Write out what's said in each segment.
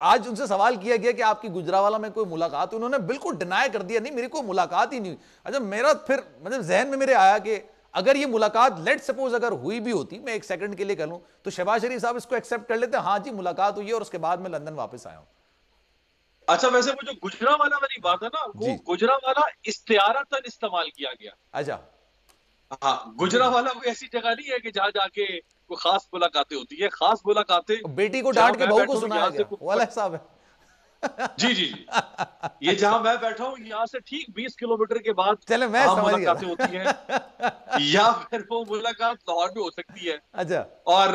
آج ان سے سوال کیا گیا کہ آپ کی گجرانوالہ میں کوئی ملاقات، انہوں نے بالکل ڈینائی کر دیا، نہیں میری کوئی ملاقات ہی نہیں ہوئی۔ اچھا میرا پھر مطلب ذہن میں میرے آیا کہ اگر یہ ملاقات لیٹ سپوز اگر ہوئی بھی ہوتی، میں ایک سیکنڈ کے لیے کہہ لوں تو شہباز شریف صاحب اس کو ایکسیپٹ کر لیتے، ہاں جی ملاقات ہوئی ہے اور اس کے بعد میں لندن واپس آیا ہوں۔ اچھا ویسے وہ جو گجرانوالہ والی بات ہے نا، وہ جی گجرانوالہ استعارتاً استعمال کیا گیا۔ اچھا ہاں، گجرانوالہ کوئی ایسی جگہ نہیں ہے کہ جہاں جا کے کوئی خاص ملاقاتیں ہوتی ہیں۔ خاص ملاقاتیں بیٹی کو جہاں ڈانٹ کے میں بہو کو بیٹھا ہوں سنایا یہاں سے گیا، وہ الگ صاحب ہے۔ جی جی جی، یہ جہاں میں بیٹھا ہوں یہاں سے ٹھیک 20 کلومیٹر کے بعد چلے میں عام سمجھ گیا ملاقاتیں ہوتی ہیں، یا پھر وہ ملاقات لاہور میں ہو سکتی ہے۔ اچھا اور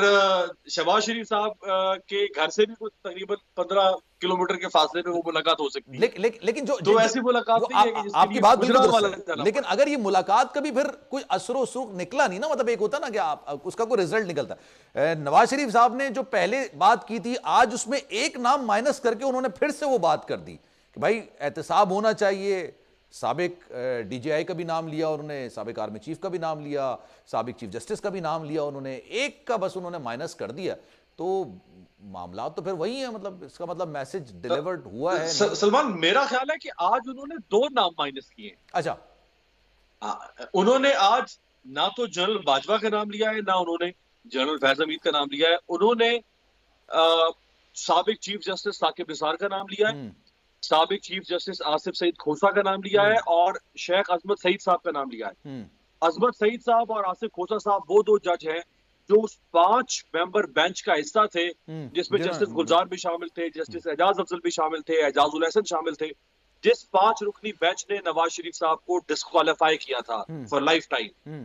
شہباز شریف صاحب کے گھر سے بھی کچھ تقریباً 15 کلومیٹر کے فاصلے پہ وہ ملاقات ہو سکتی ہے۔ لیکن جو تو ایسی ملاقات وہ نہیں ہے کہ جس کے آپ کی لیے بات بالکل درست گجرانوالہ ہے، جانا لیکن پڑے۔ اگر یہ ملاقات کا بھی پھر کوئی اثر و رسوخ نکلا نہیں نا، مطلب ایک ہوتا نا کہ اس کا کوئی رزلٹ نکلتا ہے۔ نواز شریف صاحب نے جو پہلے بات کی تھی، آج اس میں ایک نام مائنس کر کے انہوں نے پھر سے وہ بات کر دی کہ بھائی احتساب ہونا چاہیے۔ سابق ڈی جی آئی کا بھی نام لیا انہوں نے، سابق آرمی چیف کا بھی نام لیا، سابق چیف جسٹس کا بھی نام لیا انہوں نے، ایک کا بس انہوں نے مائنس کر دیا۔ تو معاملات تو پھر وہی ہیں، مطلب اس کا مطلب میسج ڈیلیورڈ ہوا ہے نہیں۔ سلمان، میرا خیال ہے کہ آج انہوں نے 2 نام مائنس کیے ہیں۔ اچھا انہوں نے آج نہ تو جنرل باجوہ کا نام لیا ہے، نہ انہوں نے جنرل فیض حمید کا نام لیا ہے۔ انہوں نے سابق چیف جسٹس ثاقب نثار کا نام لیا ہے، سابق چیف جسٹس آصف سعید کھوسہ کا نام لیا ہے، اور شیخ عظمت سعید صاحب کا نام لیا ہے۔ عظمت سعید صاحب اور آصف کھوسہ صاحب وہ 2 جج ہیں جو اس 5 ممبر بینچ کا حصہ تھے، جس میں جسٹس گلزار بھی شامل تھے، جسٹس اعجاز افضل بھی شامل تھے، اعجاز الحسن شامل تھے، جس 5 رکنی بینچ نے نواز شریف صاحب کو ڈسکوالیفائی کیا تھا فار لائف ٹائم۔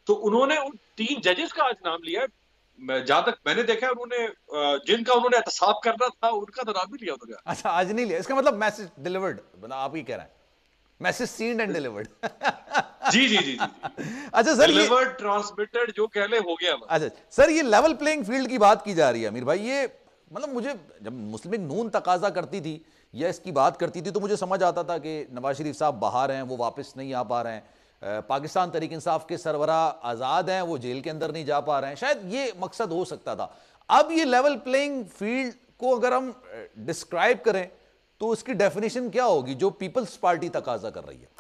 تو انہوں نے ان 3 ججز کا آج نام لیا ہے۔ جہاں تک میں نے دیکھا انہوں نے جن کا انہوں نے احتساب کرنا تھا ان کا تو نام بھی لیا انہوں نے۔ اچھا آج نہیں لیا، اس کا مطلب میسج ڈیلیورڈ، آپ ہی کہہ رہے ہیں میسج سینڈ اینڈ ڈیلیورڈ۔ جی جی جی جی، اچھا سر ڈیلیورڈ ٹرانسمیٹڈ جو کہہ لے ہو گیا۔ اچھا سر یہ لیول پلینگ فیلڈ کی بات کی جا رہی ہے امیر بھائی، یہ مطلب مجھے جب مسلم لیگ نون تقاضا کرتی تھی یا اس کی بات کرتی تھی تو مجھے سمجھ آتا تھا کہ نواز شریف صاحب باہر ہیں، وہ واپس نہیں آ پا رہے ہیں، پاکستان تحریک انصاف کے سربراہ آزاد ہیں، وہ جیل کے اندر نہیں جا پا رہے ہیں، شاید یہ مقصد ہو سکتا تھا۔ اب یہ لیول پلینگ فیلڈ کو اگر ہم ڈسکرائب کریں تو اس کی ڈیفینیشن کیا ہوگی جو پیپلز پارٹی تقاضا کر رہی ہے؟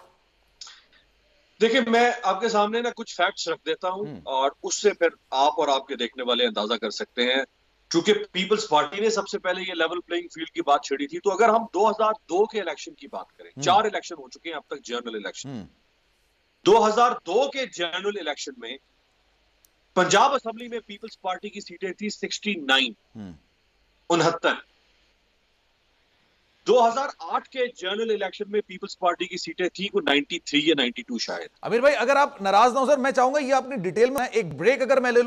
دیکھیں میں آپ کے سامنے نا کچھ فیکٹس رکھ دیتا ہوں اور اس سے پھر آپ اور آپ کے دیکھنے والے اندازہ کر سکتے ہیں۔ چونکہ پیپلز پارٹی نے سب سے پہلے یہ لیول پلینگ فیلڈ کی بات چھیڑی تھی، تو اگر ہم 2002 کے الیکشن کی بات کریں، 4 الیکشن ہو چکے ہیں اب تک جنرل الیکشن۔ 2002 کے جنرل الیکشن میں پنجاب اسمبلی میں پیپلز پارٹی کی سیٹیں تھی 69، 69۔ 2008 کے جنرل الیکشن میں پیپلز پارٹی کی سیٹیں تھی کوئی 93 یا 92 شاید۔ امیر بھائی اگر آپ ناراض نہ ہو سر، میں چاہوں گا یہ اپنی ڈیٹیل میں ایک بریک اگر میں لے لوں